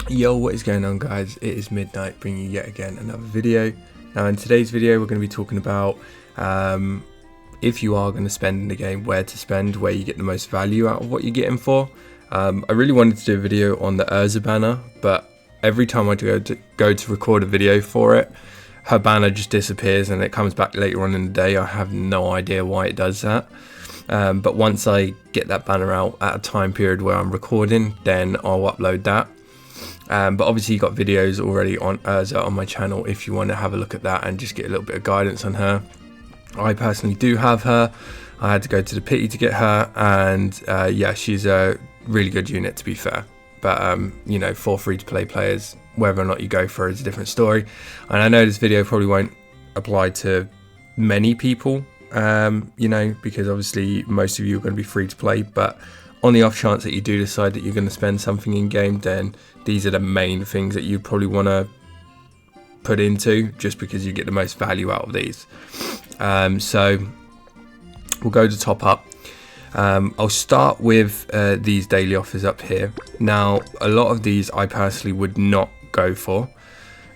Yo, what is going on, guys? It is midnight, bringing you yet again another video. Now in today's video we're going to be talking about if you are going to spend in the game, where to spend, where you get the most value out of what you're getting for. I really wanted to do a video on the Urza banner, but every time I go to record a video for it, her banner just disappears and it comes back later on in the day. I have no idea why it does that. But once I get that banner out at a time period where I'm recording, then I'll upload that. But obviously you've got videos already on Urza on my channel if you want to have a look at that and just get a little bit of guidance on her. I personally do have her. I had to go to the pity to get her, and yeah, she's a really good unit, to be fair. But you know, for free to play players, whether or not you go for her is a different story. And I know this video probably won't apply to many people, you know, because obviously most of you are going to be free to play, but on the off chance that you do decide that you're going to spend something in game, then these are the main things that you probably want to put into, just because you get the most value out of these. So we'll go to top up. I'll start with these daily offers up here. Now, a lot of these I personally would not go for.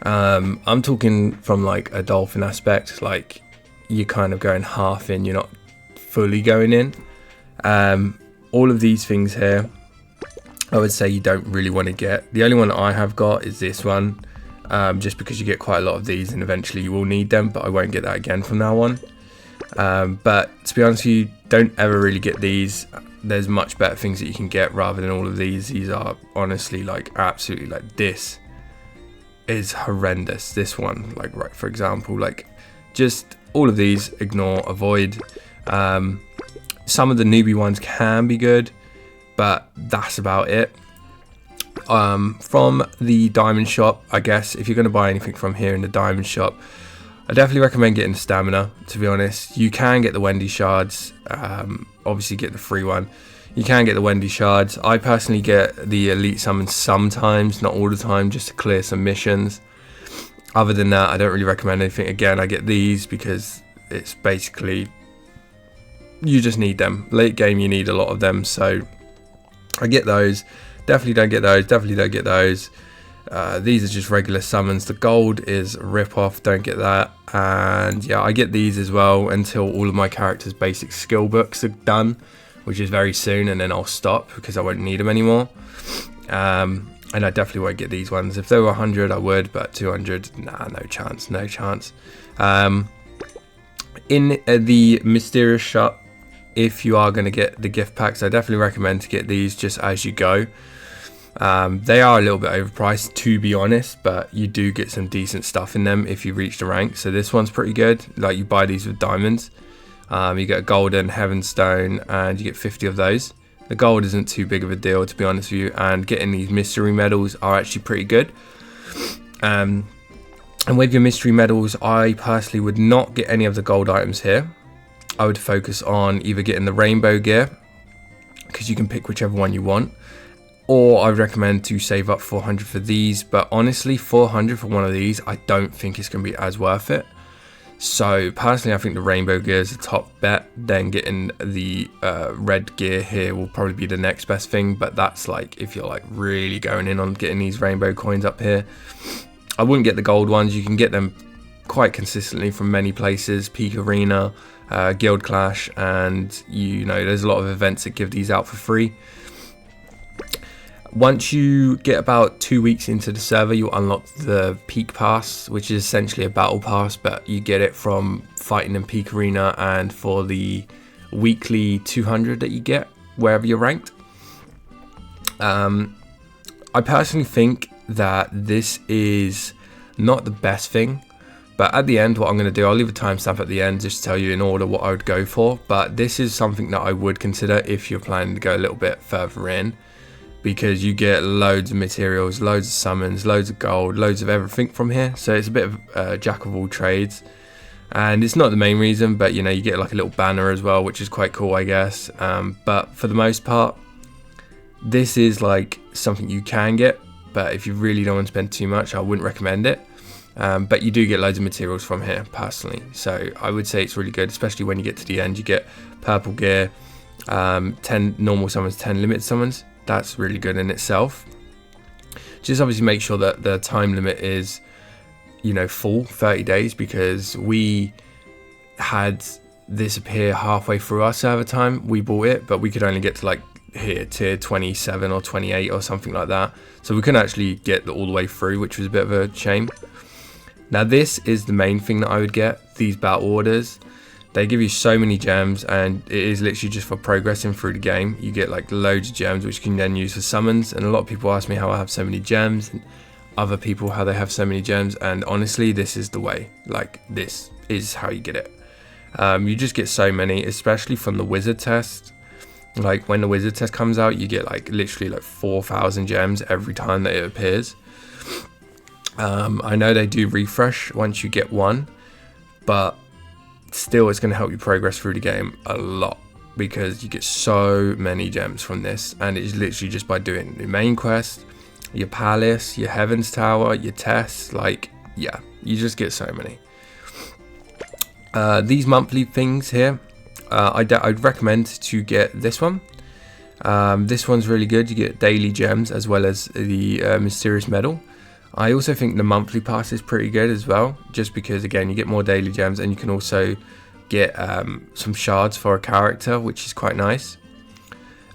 I'm talking from like a Dolphin aspect, like you're kind of going half in, you're not fully going in. All of these things here, I would say you don't really want to get. The only one I have got is this one, just because you get quite a lot of these and eventually you will need them, but I won't get that again from now on. But to be honest with you, don't ever really get these. There's much better things that you can get rather than all of these. These are honestly like absolutely, like, this is horrendous. This one, like, right, for example, like, just all of these, ignore, avoid. Some of the newbie ones can be good, but that's about it. From the diamond shop, I guess, if you're going to buy anything from here in the diamond shop, I definitely recommend getting the stamina, to be honest. You can get the Wendy shards, obviously get the free one. You can get the Wendy shards. I personally get the elite summons sometimes, not all the time, just to clear some missions. Other than that, I don't really recommend anything. Again, I get these because it's basically, you just need them. Late game, you need a lot of them, so I get those. Definitely don't get those. Definitely don't get those. These are just regular summons. The gold is a rip-off. Don't get that. And yeah, I get these as well until all of my characters' basic skill books are done, which is very soon, and then I'll stop because I won't need them anymore. And I definitely won't get these ones. If they were 100, I would, but 200, nah, no chance, no chance. In the mysterious shop, if you are going to get the gift packs, I definitely recommend to get these just as you go. They are a little bit overpriced, to be honest, but you do get some decent stuff in them if you reach the rank. So this one's pretty good. Like, you buy these with diamonds, you get a golden heaven stone, and you get 50 of those. The gold isn't too big of a deal, to be honest with you, and getting these mystery medals are actually pretty good. And with your mystery medals, I personally would not get any of the gold items here. I would focus on either getting the rainbow gear, because you can pick whichever one you want, or I would recommend to save up 400 for these. But honestly, 400 for one of these, I don't think it's going to be as worth it. So personally, I think the rainbow gear is the top bet. Then getting the red gear here will probably be the next best thing, but that's like if you're like really going in on getting these rainbow coins up here. I wouldn't get the gold ones. You can get them quite consistently from many places, Peak Arena, Guild Clash, and you know, there's a lot of events that give these out for free. Once you get about 2 weeks into the server, you'll unlock the Peak Pass, which is essentially a battle pass, but you get it from fighting in Peak Arena and for the weekly 200 that you get wherever you're ranked. I personally think that this is not the best thing, but at the end, what I'm going to do, I'll leave a timestamp at the end just to tell you in order what I would go for. But this is something that I would consider if you're planning to go a little bit further in, because you get loads of materials, loads of summons, loads of gold, loads of everything from here. So it's a bit of a jack of all trades, and it's not the main reason, but you know, you get like a little banner as well, which is quite cool, I guess. But for the most part, this is like something you can get, but if you really don't want to spend too much, I wouldn't recommend it. But you do get loads of materials from here personally, so I would say it's really good, especially when you get to the end. You get purple gear, 10 normal summons, 10 limited summons. That's really good in itself. Just obviously make sure that the time limit is, you know, full 30 days, because we had this appear halfway through our server time. We bought it, but we could only get to like here tier 27 or 28 or something like that, so we couldn't actually get all the way through, which was a bit of a shame. Now this is the main thing that I would get, these battle orders. They give you so many gems, and it is literally just for progressing through the game. You get like loads of gems which you can then use for summons, and a lot of people ask me how I have so many gems, and other people how they have so many gems, and honestly this is the way. Like, this is how you get it. You just get so many, especially from the wizard test. Like when the wizard test comes out, you get like literally like 4,000 gems every time that it appears. I know they do refresh once you get one, but still it's going to help you progress through the game a lot, because you get so many gems from this, and it's literally just by doing the main quest, your palace, your heavens tower, your tests. Like, yeah, you just get so many. These monthly things here, I'd recommend to get this one. This one's really good. You get daily gems as well as the mysterious medal. I also think the monthly pass is pretty good as well, just because again you get more daily gems, and you can also get some shards for a character, which is quite nice.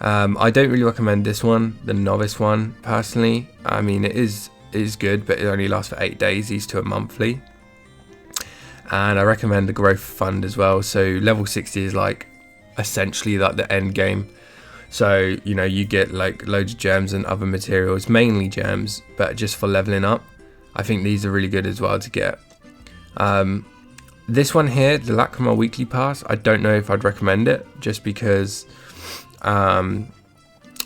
I don't really recommend this one, the novice one, personally. I mean, it is good, but it only lasts for 8 days. These two are monthly. And I recommend the growth fund as well. So level 60 is like essentially like the end game. So, you know, you get like loads of gems and other materials, mainly gems, but just for leveling up. I think these are really good as well to get. This one here, the Lacrima weekly pass, I don't know if I'd recommend it, just because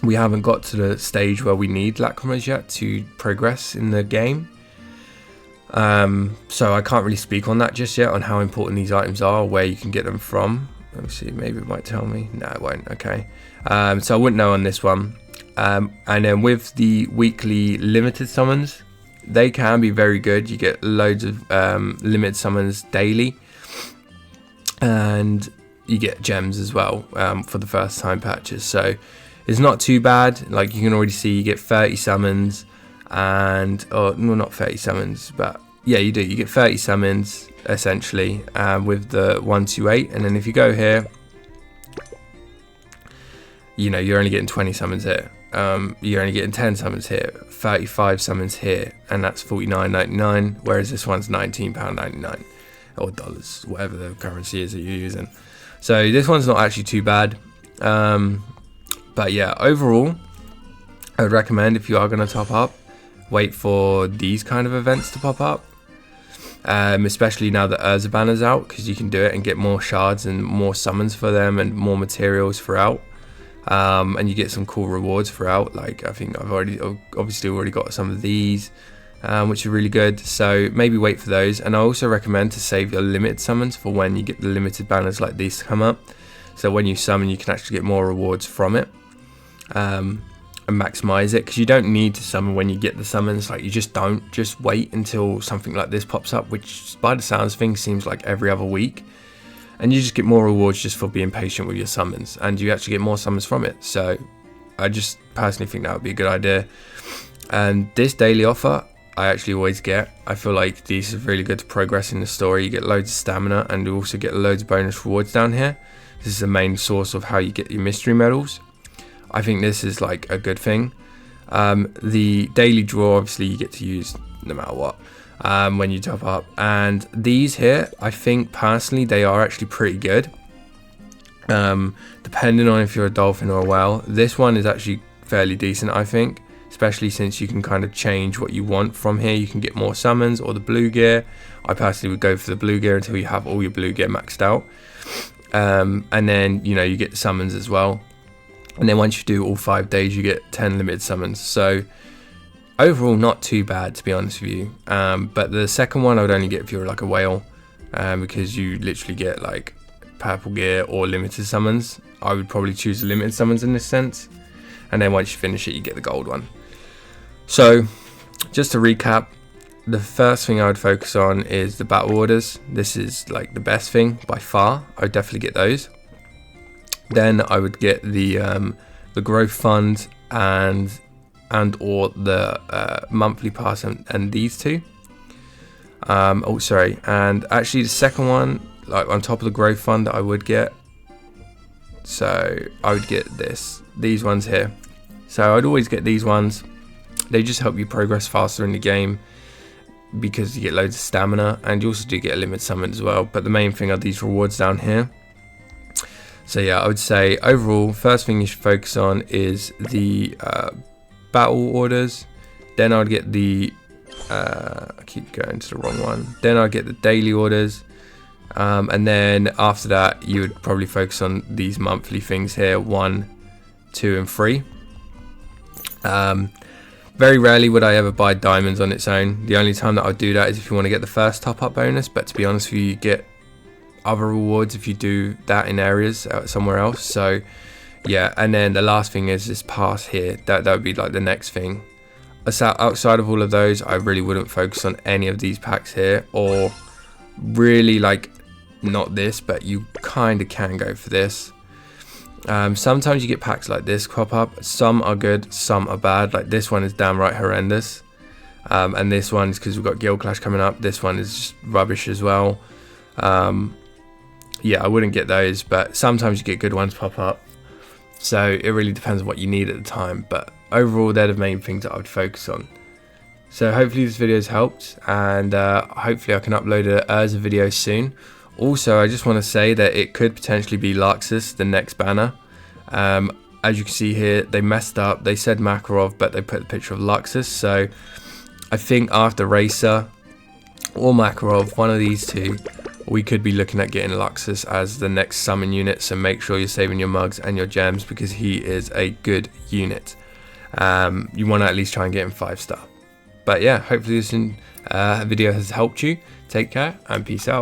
we haven't got to the stage where we need Lacrimas yet to progress in the game. So I can't really speak on that just yet, on how important these items are, or where you can get them from. Let me see, maybe it might tell me. No, it won't. Okay. So I wouldn't know on this one. And then with the weekly limited summons, they can be very good. You get loads of limited summons daily, and you get gems as well for the first time patches. So it's not too bad. Like, you can already see you get 30 summons, and no, not 30 summons, but yeah, you do. You get 30 summons essentially with the 128, and then if you go here, you know, you're only getting 20 summons here. You're only getting 10 summons here, 35 summons here, and that's $49.99, whereas this one's £19.99 or dollars, whatever the currency is that you're using. So this one's not actually too bad. But yeah, overall, I would recommend, if you are going to top up, wait for these kind of events to pop up. Especially now that Urza banner's out, because you can do it and get more shards and more summons for them and more materials throughout. And you get some cool rewards throughout. Like, I think I've obviously already got some of these, which are really good. So maybe wait for those. And I also recommend to save your limited summons for when you get the limited banners like these to come up. So when you summon, you can actually get more rewards from it. And maximize it, because you don't need to summon when you get the summons. Like, you just don't. Just wait until something like this pops up, which by the sounds of things seems like every other week, and you just get more rewards just for being patient with your summons, and you actually get more summons from it. So I just personally think that would be a good idea. And this daily offer I actually always get. I feel like these are really good to progress in the story. You get loads of stamina, and you also get loads of bonus rewards down here. This is the main source of how you get your mystery medals. I think this is like a good thing. The daily draw, obviously you get to use no matter what when you top up. And these here, I think personally they are actually pretty good. Depending on if you're a dolphin or a whale. This one is actually fairly decent, I think. Especially since you can kind of change what you want from here. You can get more summons or the blue gear. I personally would go for the blue gear until you have all your blue gear maxed out. And then, you know, you get the summons as well. And then once you do all 5 days, you get 10 limited summons. So overall, not too bad, to be honest with you. But the second one I would only get if you're like a whale, because you literally get like purple gear or limited summons. I would probably choose the limited summons in this sense. And then once you finish it, you get the gold one. So just to recap, the first thing I would focus on is the battle orders. This is like the best thing by far. I would definitely get those. Then I would get the growth fund and and or the monthly pass and these two. Oh sorry, and actually the second one, like on top of the growth fund that I would get, so I would get these ones here. So I'd always get these ones. They just help you progress faster in the game because you get loads of stamina, and you also do get a limit summon as well, but the main thing are these rewards down here. So yeah, I would say overall first thing you should focus on is the battle orders. Then I'd get the I keep going to the wrong one. Then I'd get the daily orders, and then after that you would probably focus on these monthly things here, 1, 2 and 3. Very rarely would I ever buy diamonds on its own. The only time that I would do that is if you want to get the first top up bonus, but to be honest with you, you get other rewards if you do that in areas somewhere else. So yeah, and then the last thing is this pass here. That would be like the next thing. Outside of all of those, I really wouldn't focus on any of these packs here, or really like not this, but you kind of can go for this. Sometimes you get packs like this crop up. Some are good, some are bad. Like this one is damn right horrendous, and this one is because we've got Guild Clash coming up. This one is just rubbish as well. Yeah, I wouldn't get those, but sometimes you get good ones pop up. So it really depends on what you need at the time, but overall they're the main things that I would focus on. So hopefully this video has helped, and hopefully I can upload it as a video soon. Also, I just want to say that it could potentially be Luxus, the next banner. As you can see here, they messed up. They said Makarov, but they put the picture of Luxus. So I think after Racer or Makarov, one of these two, we could be looking at getting Luxus as the next summon unit. So make sure you're saving your mugs and your gems, because he is a good unit. You want to at least try and get him 5-star. But yeah, hopefully this video has helped you. Take care and peace out.